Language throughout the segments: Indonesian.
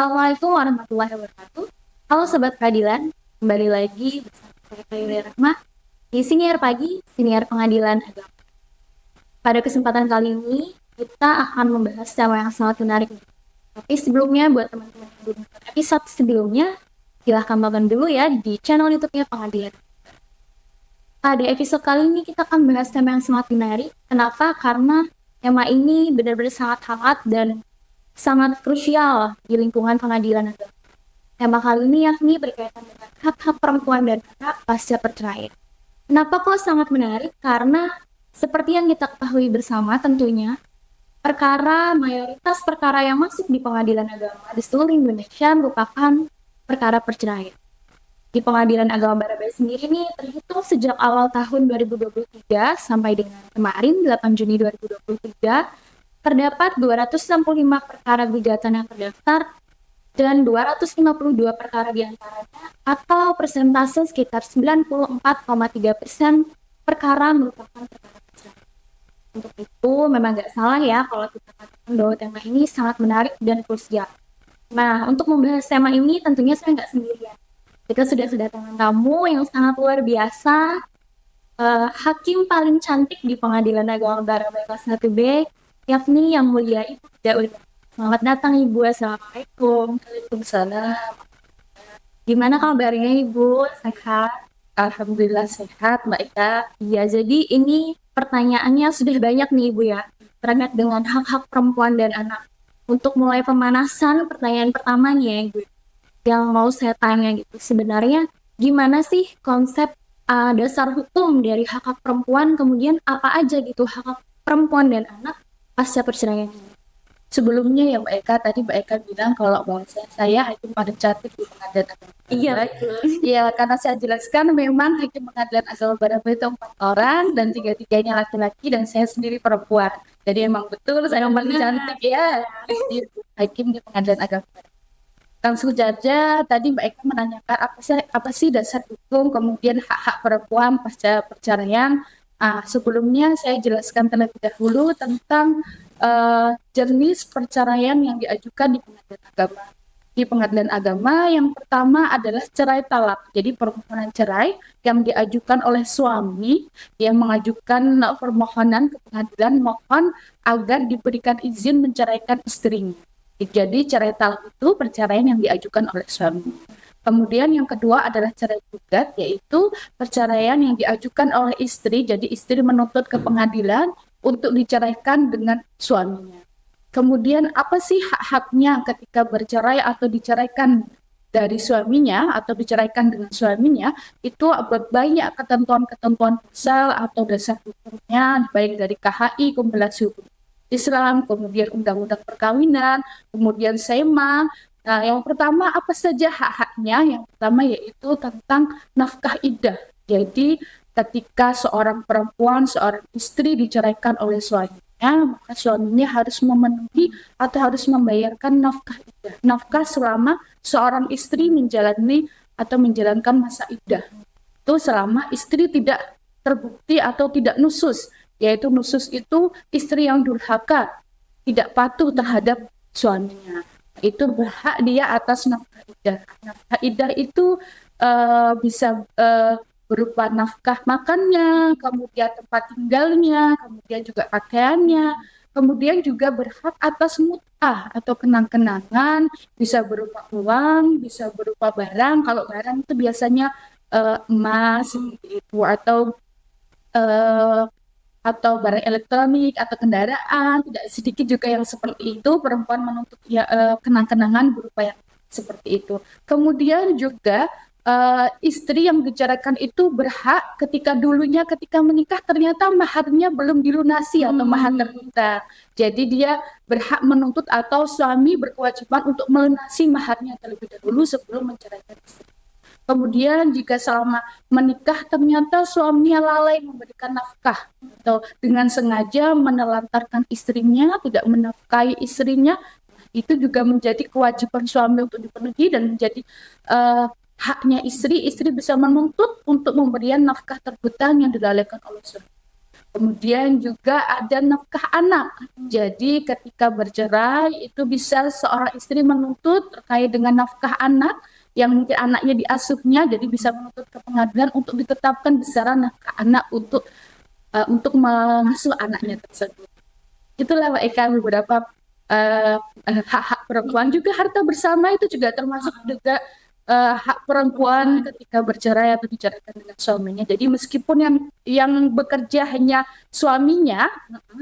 Assalamualaikum warahmatullahi wabarakatuh. Halo Sobat Peradilan, kembali lagi bersama saya Kayuli Rahmah di Siniar Pagi, Siniar Pengadilan Agama. Pada kesempatan kali ini, kita akan membahas tema yang sangat menarik. Tapi sebelumnya, buat teman-teman yang belum nonton episode sebelumnya, silahkan tonton dulu ya di channel YouTube-nya Pengadilan. Pada episode kali ini, kita akan membahas tema yang sangat menarik. Kenapa? Karena tema ini benar-benar sangat hangat dan sangat krusial di lingkungan pengadilan agama. Tema kali ini yakni berkaitan dengan hak-hak perempuan dan anak pasca perceraian. Kenapa kok sangat menarik? Karena seperti yang kita ketahui bersama tentunya, mayoritas perkara yang masuk di pengadilan agama di seluruh Indonesia merupakan perkara perceraian. Di pengadilan agama Barabaya sendiri nih terhitung sejak awal tahun 2023 sampai dengan kemarin 8 Juni 2023 terdapat 265 perkara gugatan yang terdaftar dan 252 perkara diantaranya atau persentase sekitar 94,3% perkara merupakan perkara perceraian. Untuk itu memang nggak salah ya kalau kita katakan bahwa tema ini sangat menarik dan krusial. Nah, untuk membahas tema ini tentunya saya nggak sendirian. Kita sudah kedatangan tamu yang sangat luar biasa, hakim paling cantik di Pengadilan Agama Barabaya kelas 1B, yakni Yang Mulia Ibu Daud. Selamat datang Ibu, Assalamualaikum. Waalaikumsalam. Gimana kabarnya Ibu? Sehat? Alhamdulillah sehat, Mbak Ika. Iya, jadi ini pertanyaannya sudah banyak nih Ibu ya, terkait dengan hak-hak perempuan dan anak. Untuk mulai pemanasan, pertanyaan pertamanya Ibu, yang mau saya tanya gitu, sebenarnya gimana sih konsep dasar hukum dari hak-hak perempuan, kemudian apa aja gitu hak-hak perempuan dan anak pasca perceraian ini? Sebelumnya ya Mbak Eka, tadi Mbak Eka bilang kalau bahasa saya hakim paling cantik di pengadilan agama Iya, Barabaya. betul. Iya, karena saya jelaskan memang hakim pengadilan agama Barabaya itu 4 orang dan tiga-tiganya laki-laki dan saya sendiri perempuan. Jadi emang betul saya yang paling cantik ya di hakim di pengadilan agama. Langsung saja tadi Mbak Eka menanyakan apa sih dasar hukum kemudian hak-hak perempuan pasca perceraian. Sebelumnya saya jelaskan terlebih dahulu tentang jenis perceraian yang diajukan di pengadilan agama. Di pengadilan agama yang pertama adalah cerai talak. Jadi permohonan cerai yang diajukan oleh suami yang mengajukan permohonan ke pengadilan mohon agar diberikan izin menceraikan istrinya. Jadi cerai talak itu perceraian yang diajukan oleh suami. Kemudian yang kedua adalah cerai gugat, yaitu perceraian yang diajukan oleh istri. Jadi istri menuntut ke pengadilan untuk diceraikan dengan suaminya. Kemudian apa sih hak-haknya ketika bercerai atau diceraikan dari suaminya atau diceraikan dengan suaminya? Itu banyak ketentuan-ketentuan pasal atau dasar hukumnya, baik dari KHI, Kompilasi Hukum Islam, kemudian Undang-Undang Perkawinan, kemudian SEMA. Nah, yang pertama apa saja hak-haknya? Yang pertama yaitu tentang nafkah iddah. Jadi ketika seorang perempuan, seorang istri diceraikan oleh suaminya, maka suaminya harus memenuhi atau harus membayarkan nafkah iddah. Nafkah selama seorang istri menjalani atau menjalankan masa iddah. Itu selama istri tidak terbukti atau tidak nusus, yaitu nusus itu istri yang durhaka, tidak patuh terhadap suaminya. Itu berhak dia atas nafkah iddah. Nafkah iddah itu bisa berupa nafkah makannya, kemudian tempat tinggalnya, kemudian juga pakaiannya, kemudian juga berhak atas mut'ah atau kenang-kenangan, bisa berupa uang, bisa berupa barang. Kalau barang itu biasanya emas itu uh, atau barang elektronik atau kendaraan. Tidak sedikit juga yang seperti itu, perempuan menuntut ya, kenang-kenangan berupa yang seperti itu. Kemudian juga istri yang diceraikan itu berhak ketika menikah ternyata maharnya belum dilunasi atau mahar terbuta. Jadi dia berhak menuntut atau suami berkewajiban untuk melunasi maharnya terlebih dahulu sebelum menceraikan istri. Kemudian jika selama menikah ternyata suaminya lalai memberikan nafkah atau dengan sengaja menelantarkan istrinya, tidak menafkahi istrinya, itu juga menjadi kewajiban suami untuk dipenuhi dan menjadi haknya istri. Istri bisa menuntut untuk pemberian nafkah terbuta yang dilalaikan oleh suami. Kemudian juga ada nafkah anak. Jadi ketika bercerai itu bisa seorang istri menuntut terkait dengan nafkah anak yang mungkin anaknya diasuhnya, jadi bisa menuntut ke pengadilan untuk ditetapkan besaran nafkah anak untuk mengasuh anaknya tersebut. Itulah Mbak Eka beberapa hak-hak perempuan. Juga harta bersama itu juga termasuk juga hak perempuan ketika bercerai atau diceraikan dengan suaminya. Jadi meskipun yang bekerja hanya suaminya,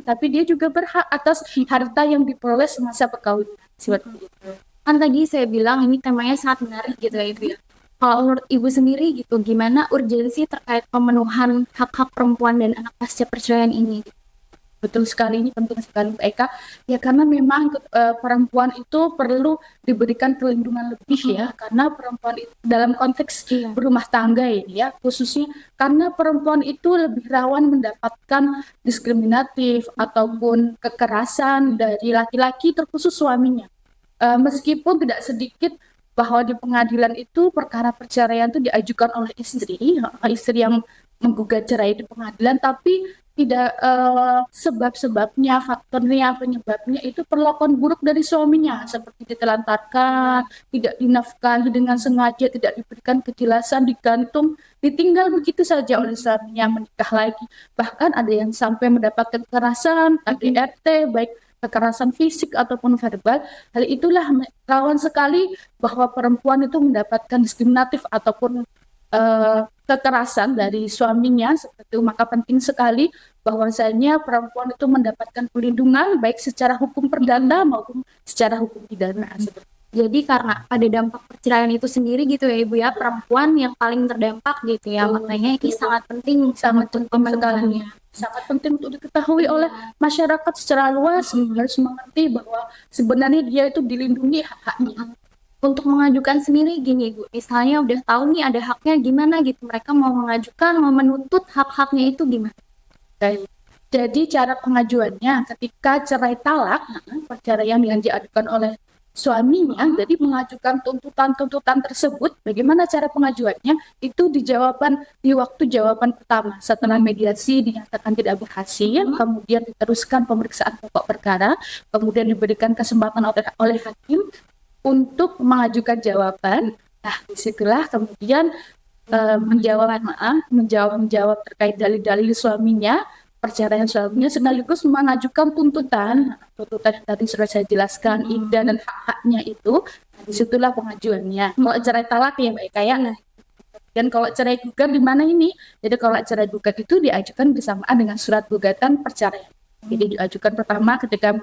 tapi dia juga berhak atas harta yang diperoleh semasa perkawinan. Seperti itu. Kan tadi saya bilang ini temanya sangat menarik gitu ya Ibu ya. Kalau menurut Ibu sendiri gitu, gimana urgensi terkait pemenuhan hak-hak perempuan dan anak pasca perceraian ini? Betul sekali, ini penting sekali Mbak Eka. Ya karena memang perempuan itu perlu diberikan perlindungan lebih ya, karena perempuan itu dalam konteks berumah tangga ini ya, khususnya karena perempuan itu lebih rawan mendapatkan diskriminatif ataupun kekerasan dari laki-laki terkhusus suaminya. Meskipun tidak sedikit bahwa di pengadilan itu perkara perceraian itu diajukan oleh istri yang menggugat cerai di pengadilan, tapi tidak sebab-sebabnya, faktornya, penyebabnya itu perlakuan buruk dari suaminya, seperti ditelantarkan, tidak dinafkahi dengan sengaja, tidak diberikan kejelasan, digantung, ditinggal begitu saja oleh suaminya, menikah lagi. Bahkan ada yang sampai mendapatkan kekerasan, KDRT, baik kekerasan fisik ataupun verbal. Hal itulah rawan sekali bahwa perempuan itu mendapatkan diskriminatif ataupun kekerasan dari suaminya seperti itu. Maka penting sekali bahwasanya perempuan itu mendapatkan perlindungan baik secara hukum perdata maupun secara hukum pidana. Jadi karena pada dampak perceraian itu sendiri gitu ya Ibu ya, perempuan yang paling terdampak gitu ya, makanya ini sangat penting sekali. Sangat penting untuk diketahui oleh masyarakat secara luas, harus mengerti bahwa sebenarnya dia itu dilindungi hak-haknya. Untuk mengajukan sendiri gini Bu, misalnya udah tahu nih ada haknya gimana gitu, mereka mau mengajukan, mau menuntut hak-haknya itu gimana? Jadi cara pengajuannya ketika cerai talak, perceraian yang diajukan oleh suaminya, jadi mengajukan tuntutan-tuntutan tersebut, bagaimana cara pengajuannya? Itu dijawaban di waktu jawaban pertama. Setelah mediasi dinyatakan tidak berhasil, kemudian diteruskan pemeriksaan pokok perkara, kemudian diberikan kesempatan oleh hakim untuk mengajukan jawaban. Nah, disitulah kemudian menjawab terkait dalil-dalil suaminya, perceraian suaminya, sekaligus mengajukan tuntutan yang tadi sudah saya jelaskan, iddah dan hak-haknya itu. Nah, disitulah pengajuannya. Kalau cerai talak ya Mbak Eka ya. Dan kalau cerai gugat di mana ini? Jadi kalau cerai gugat itu diajukan bersamaan dengan surat gugatan perceraian. Jadi diajukan pertama ketika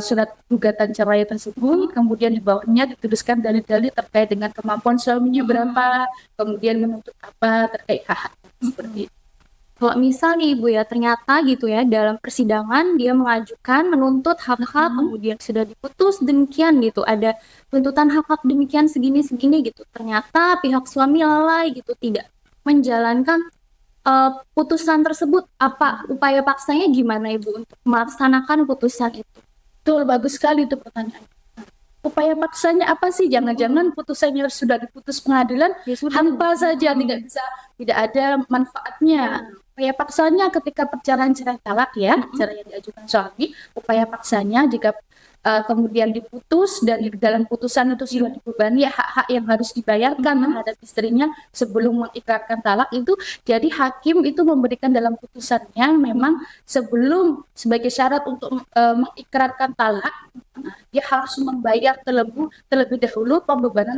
surat gugatan cerai tersebut, kemudian di bawahnya dituliskan dalil-dalil terkait dengan kemampuan suaminya berapa, kemudian menuntut apa terkait hak seperti itu. Kalau misal nih Ibu ya, ternyata gitu ya dalam persidangan dia mengajukan menuntut hak-hak, kemudian sudah diputus demikian gitu, ada tuntutan hak-hak demikian segini-segini gitu, ternyata pihak suami lalai gitu, tidak menjalankan putusan tersebut, apa upaya paksanya gimana Ibu untuk melaksanakan putusan itu? Betul, bagus sekali itu pertanyaan. Upaya paksanya apa sih? Jangan-jangan putusannya sudah diputus pengadilan, hampa saja, tidak ada manfaatnya. Upaya paksanya ketika perceraian cerai talak ya, cerai yang diajukan suami, upaya paksanya jika kemudian diputus dan dalam putusan itu sudah dibebani hak-hak yang harus dibayarkan terhadap istrinya sebelum mengikrarkan talak itu, jadi hakim itu memberikan dalam putusannya memang sebelum sebagai syarat untuk mengikrarkan talak, dia harus membayar terlebih dahulu pembebanan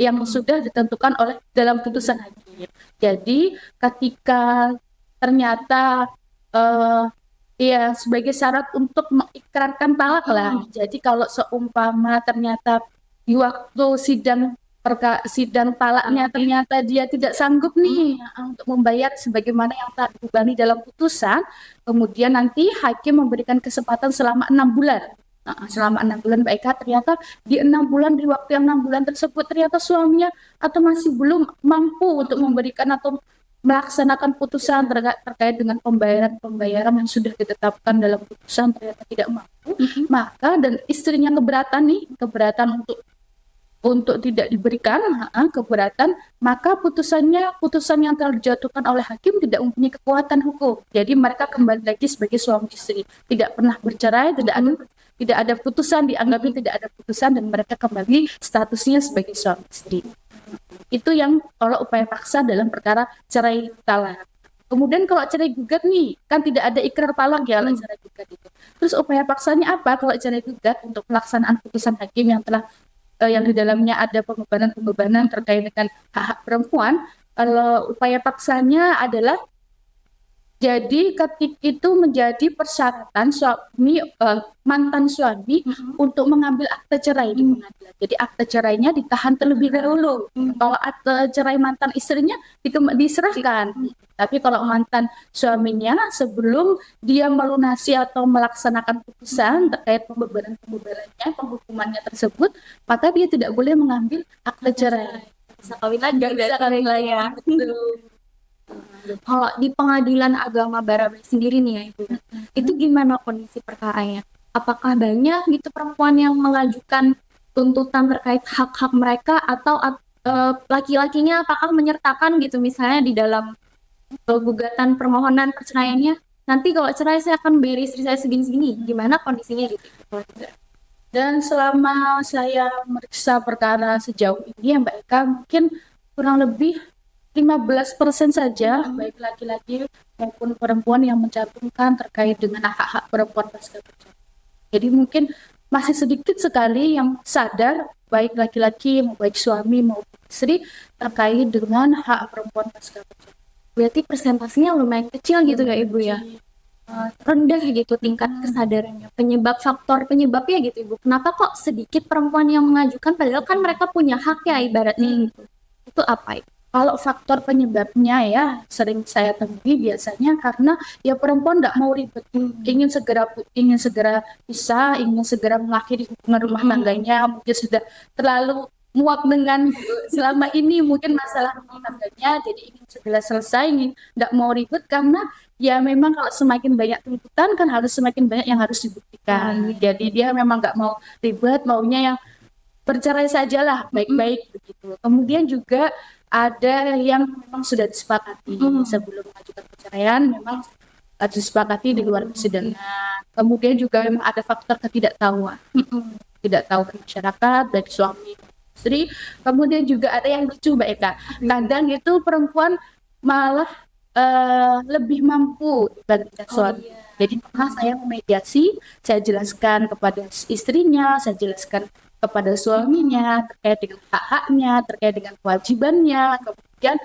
yang sudah ditentukan oleh dalam putusan hakim. Jadi ketika ternyata ya sebagai syarat untuk mengikrarkan talak lah. Jadi kalau seumpama ternyata di waktu sidang talaknya ternyata dia tidak sanggup nih untuk membayar sebagaimana yang telah dibebani dalam putusan, kemudian nanti hakim memberikan kesempatan selama 6 bulan. Selama 6 bulan Mbak Eka, ternyata di 6 bulan, di waktu yang 6 bulan tersebut ternyata suaminya atau masih belum mampu untuk memberikan atau melaksanakan putusan terkait dengan pembayaran yang sudah ditetapkan dalam putusan ternyata tidak mampu, maka dan istrinya keberatan untuk untuk tidak diberikan keberatan, maka putusan yang telah dijatuhkan oleh hakim tidak mempunyai kekuatan hukum. Jadi mereka kembali lagi sebagai suami istri, tidak pernah bercerai, tidak ada putusan, dianggapnya tidak ada putusan, dan mereka kembali statusnya sebagai suami istri. Itu yang kalau upaya paksa dalam perkara cerai talak. Kemudian kalau cerai gugat nih, kan tidak ada ikrar talak ya kalau cerai gugat itu. Terus upaya paksanya apa kalau cerai gugat untuk pelaksanaan putusan hakim yang telah yang di dalamnya ada pembebanan terkait dengan hak-hak perempuan? Kalau upaya paksanya adalah, jadi ketika itu menjadi persyaratan mantan suami untuk mengambil akte cerai di pengadilan. Jadi akte cerainya ditahan terlebih dahulu. Kalau akte cerai mantan istrinya diserahkan. Tapi kalau mantan suaminya, sebelum dia melunasi atau melaksanakan putusan terkait pembebarannya, penghukumannya tersebut, maka dia tidak boleh mengambil akte cerai. Bisa kawin lagi. Nggak bisa kawin lagi. Betul. Kalau di pengadilan agama Barabai sendiri nih ya Ibu, itu gimana kondisi perkaranya? Apakah banyak gitu perempuan yang mengajukan tuntutan terkait hak-hak mereka, atau laki-lakinya apakah menyertakan gitu misalnya di dalam gugatan permohonan perceraiannya, nanti kalau cerai saya akan bayar istri saya segini-segini, gimana kondisinya gitu? Dan selama saya meriksa perkara sejauh ini ya Mbak Eka, mungkin kurang lebih 15% saja, baik laki-laki maupun perempuan, yang mencantumkan terkait dengan hak-hak perempuan pasca perceraian. Jadi mungkin masih sedikit sekali yang sadar, baik laki-laki, baik suami maupun istri, terkait dengan hak perempuan pasca perceraian. Berarti presentasinya lumayan kecil gitu ya Ibu ya? Rendah gitu tingkat kesadarannya. Faktor penyebabnya gitu Ibu. Kenapa kok sedikit perempuan yang mengajukan, padahal kan mereka punya hak ya ibaratnya gitu. Itu apa itu? Kalau faktor penyebabnya ya sering saya temui biasanya karena ya perempuan tidak mau ribet, ingin segera bisa, ingin segera mengakhiri hubungan rumah tangganya, mungkin sudah terlalu muak dengan selama ini mungkin masalah rumah tangganya, jadi ingin segera selesai, ingin tidak mau ribet, karena ya memang kalau semakin banyak tuntutan kan harus semakin banyak yang harus dibuktikan. Jadi dia memang nggak mau ribet, maunya yang bercerai sajalah baik-baik begitu. Kemudian juga ada yang memang sudah disepakati sebelum mengajukan perceraian, memang harus disepakati di luar persidangan. Kemudian juga memang ada faktor ketidaktahuan, tidak tahu masyarakat dari suami istri. Kemudian juga ada yang lucu Mbak Eka, kadang itu perempuan malah lebih mampu dibandingkan suami. Jadi pernah saya memediasi, saya jelaskan kepada istrinya, saya jelaskan kepada suaminya terkait dengan hak-haknya, terkait dengan kewajibannya. Kemudian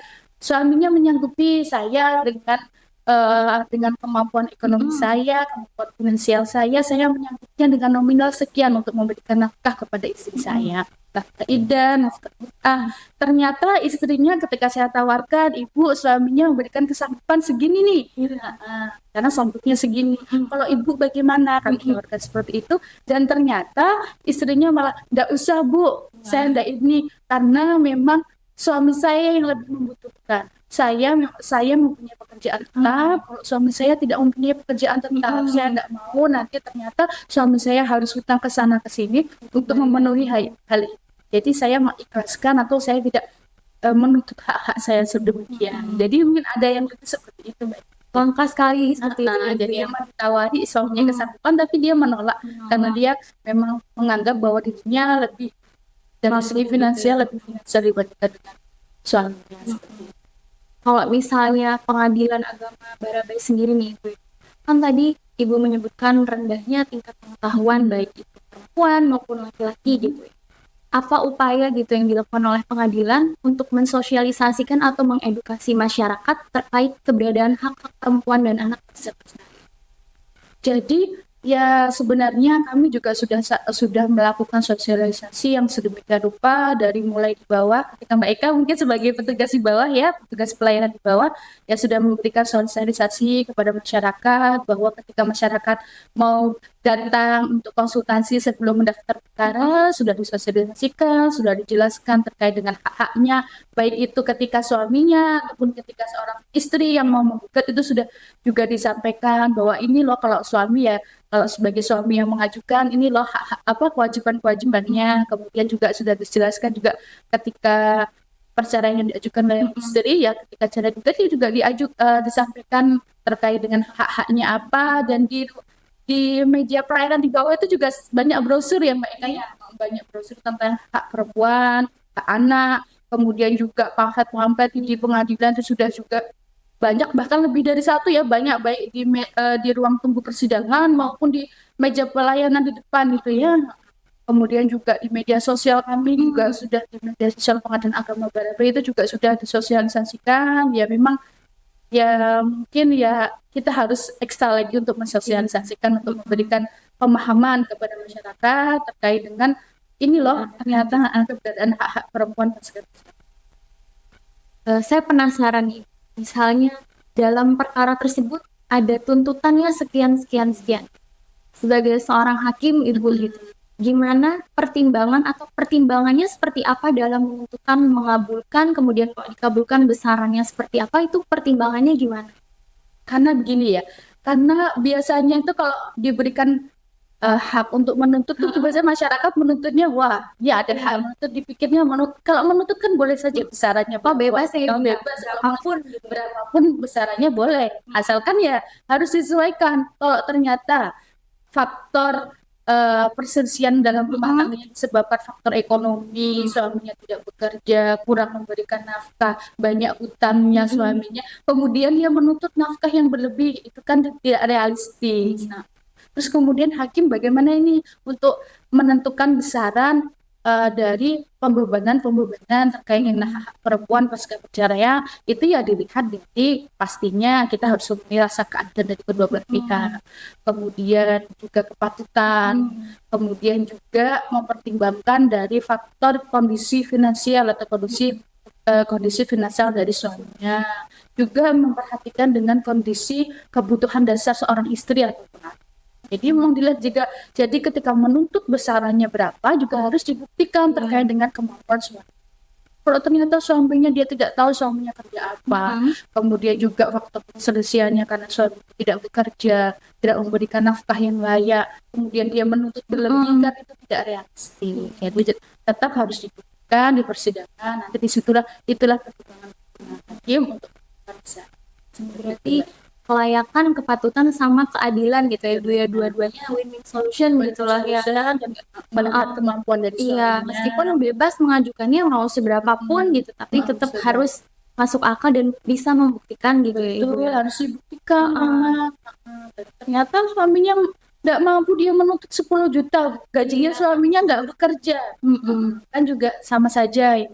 suaminya menyanggupi saya dengan kemampuan ekonomi saya, kemampuan finansial saya menyanggupinya dengan nominal sekian untuk memberikan nafkah kepada istri saya. Nafkah idah, nafkah mut'ah. Ternyata istrinya ketika saya tawarkan, ibu, suaminya memberikan kesanggupan segini nih. Karena sanggupnya segini. Kalau ibu bagaimana? Kami tawarkan seperti itu. Dan ternyata istrinya malah, tidak usah Bu, saya tidak ini. Karena memang suami saya yang lebih membutuhkan. Saya mempunyai pekerjaan tetap, kalau suami saya tidak mempunyai pekerjaan tetap, saya tidak mau nanti ternyata suami saya harus hutang ke sana ke sini untuk memenuhi hal ini. Jadi saya mengikhlaskan atau saya tidak menuntut hak-hak saya sedemikian. Jadi mungkin ada yang seperti itu Mbak. Langka sekali seperti itu. Jadi memang ditawari suaminya kesanggupan, tapi dia menolak karena dia memang menganggap bahwa dirinya lebih dari segi finansial lebih finansial dibandingkan dengan suaminya. Kalau misalnya pengadilan agama Barabai sendiri nih Ibu, kan tadi Ibu menyebutkan rendahnya tingkat pengetahuan baik itu perempuan maupun laki-laki gitu ya. Apa upaya gitu yang dilakukan oleh pengadilan untuk mensosialisasikan atau mengedukasi masyarakat terkait keberadaan hak-hak perempuan dan anak tersebut? Jadi ya sebenarnya kami juga sudah melakukan sosialisasi yang sedemikian rupa dari mulai di bawah. Ketika Mbak Eka mungkin sebagai petugas di bawah ya, petugas pelayanan di bawah ya, sudah memberikan sosialisasi kepada masyarakat bahwa ketika masyarakat mau datang untuk konsultasi sebelum mendaftar perkara, sudah disosialisasikan, sudah dijelaskan terkait dengan hak-haknya, baik itu ketika suaminya ataupun ketika seorang istri yang mau menggugat, itu sudah juga disampaikan bahwa ini loh kalau suami ya kalau sebagai suami yang mengajukan ini loh apa kewajiban-kewajibannya, kemudian juga sudah dijelaskan juga ketika perceraian yang diajukan oleh istri ya, ketika cerai juga dia juga disampaikan terkait dengan hak-haknya apa, dan di media perairan di bawah itu juga banyak brosur ya Mbak Eka, ya banyak brosur tentang hak perempuan, hak anak, kemudian juga pamflet-pamflet di pengadilan itu sudah juga banyak, bahkan lebih dari satu ya, banyak baik di ruang tunggu persidangan maupun di meja pelayanan di depan gitu ya. Kemudian juga di media sosial kami juga sudah, di media sosial Pengadilan Agama Barabé itu juga sudah disosialisasikan. Ya memang ya mungkin ya kita harus ekstra lagi untuk mensosialisasikan, untuk memberikan pemahaman kepada masyarakat terkait dengan ini loh ternyata keberadaan hak-hak perempuan. Saya penasaran nih, misalnya dalam perkara tersebut ada tuntutannya sekian sekian sekian. Sebagai seorang hakim Ibu gitu, gimana pertimbangan atau pertimbangannya seperti apa dalam menentukan mengabulkan, kemudian kalau dikabulkan besarannya seperti apa, itu pertimbangannya gimana? Karena begini ya, karena biasanya itu kalau diberikan hak untuk menuntut itu biasanya masyarakat menuntutnya, wah ya ada hak menuntut, dipikirnya kalau menuntut kan boleh saja besarannya Bebas ya, bebas berapapun besarannya boleh, asalkan ya harus disesuaikan. Kalau ternyata faktor perselisihan dalam rumah tangganya disebabkan faktor ekonomi, suaminya tidak bekerja, kurang memberikan nafkah, banyak utangnya suaminya, kemudian dia menuntut nafkah yang berlebih, itu kan tidak realistis. Nah, terus kemudian hakim bagaimana ini untuk menentukan besaran dari pembebanan terkait dengan hak perempuan pasca perceraian, itu ya dilihat dari pastinya kita harus memiliki rasa keadilan dari kedua belah pihak, kemudian juga kepatutan, kemudian juga mempertimbangkan dari faktor kondisi finansial atau kondisi finansial dari suaminya, juga memperhatikan dengan kondisi kebutuhan dasar seorang istri atau anak. Jadi memang dilihat juga, jadi ketika menuntut besarannya berapa juga harus dibuktikan terkait dengan kemampuan suami. Kalau ternyata suaminya dia tidak tahu suaminya kerja apa, kemudian juga faktor perselisihannya karena suami tidak bekerja, tidak memberikan nafkah yang layak, kemudian dia menuntut berlebih, kan itu tidak realistis. Jadi tetap harus dibuktikan di persidangan. Nanti itulah pertimbangan hakim untuk besar. Berarti kelayakan, kepatutan sama keadilan gitu ya, dua-duanya win-win solution gitu lah ya. Dan melihat kemampuan dari Iya, suaminya. meskipun bebas mengajukannya mau seberapapun gitu, tapi tetap harus masuk akal dan bisa membuktikan gitu ya Ibu. Betul, harus dibuktikan. Ternyata suaminya nggak mampu, dia menuntut 10 juta, gajinya suaminya nggak bekerja, kan juga sama saja ya.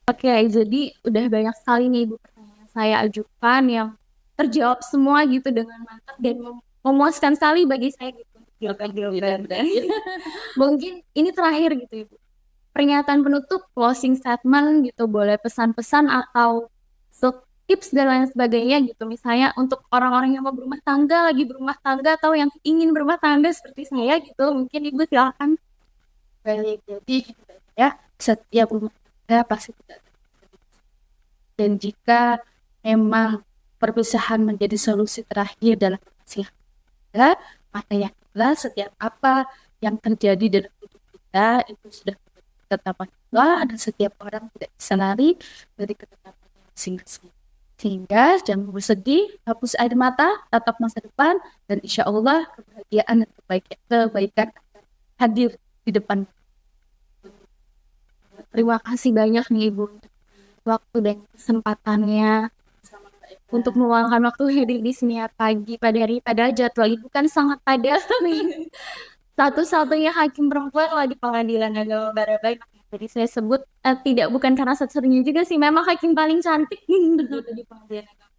Oke, jadi udah banyak sekali nih Ibu pertanyaan saya ajukan yang terjawab semua gitu dengan mantap dan memuaskan sekali bagi saya gitu. Mungkin ini terakhir gitu Ibu. Pernyataan penutup, closing statement gitu, boleh pesan-pesan atau tips dan lain sebagainya gitu. Misalnya untuk orang-orang yang mau berumah tangga, lagi berumah tangga atau yang ingin berumah tangga seperti saya gitu, mungkin Ibu silakan. Baik, jadi gitu ya, setiap rumah tangga pasti tidak. Dan jika memang perpisahan menjadi solusi terakhir dalam perselisihan tangga, maka yakinlah setiap apa yang terjadi dalam hidup kita itu sudah ketetapan Allah, dan setiap orang tidak bisa lari dari ketetapan masing-masing. Sehingga jangan bersedih, hapus air mata, tatap masa depan, dan insya Allah kebahagiaan dan kebaikan akan hadir di depan. Terima kasih banyak nih Ibu untuk waktu dan kesempatannya untuk meluangkan waktu hadir di sini pagi pada jadwal Ibu kan sangat padat nih. Satu-satunya hakim perempuan lagi Pengadilan Agama Barabé. Jadi saya sebut bukan karena satu-satunya juga sih, memang hakim paling cantik gitu di Pengadilan Agama.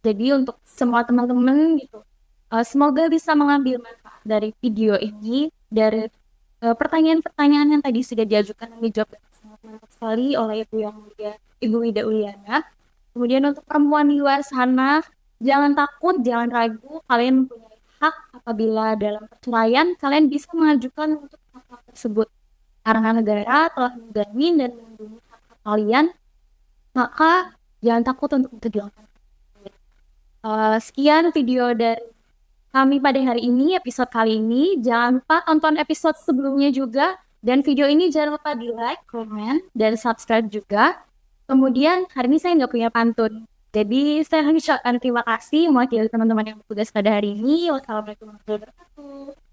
Jadi untuk semua teman-teman gitu, semoga bisa mengambil manfaat dari video ini, dari pertanyaan-pertanyaan yang tadi sudah diajukan dan dijawab sangat mantap sekali oleh Ibu yang mulia, Ibu Wida Uliana. Kemudian untuk perempuan di luar sana, jangan takut, jangan ragu, kalian punya hak apabila dalam perceraian kalian bisa mengajukan untuk hak tersebut. Karena negara telah menjamin dan melindungi hak kalian, maka jangan takut untuk dilakukan. Sekian video dari kami pada hari ini, episode kali ini. Jangan lupa tonton episode sebelumnya juga. Dan video ini jangan lupa di like, komen, dan subscribe juga. Kemudian hari ini saya nggak punya pantun. Jadi saya mengucapkan terima kasih mewakili teman-teman yang bertugas pada hari ini. Wassalamualaikum warahmatullahi wabarakatuh.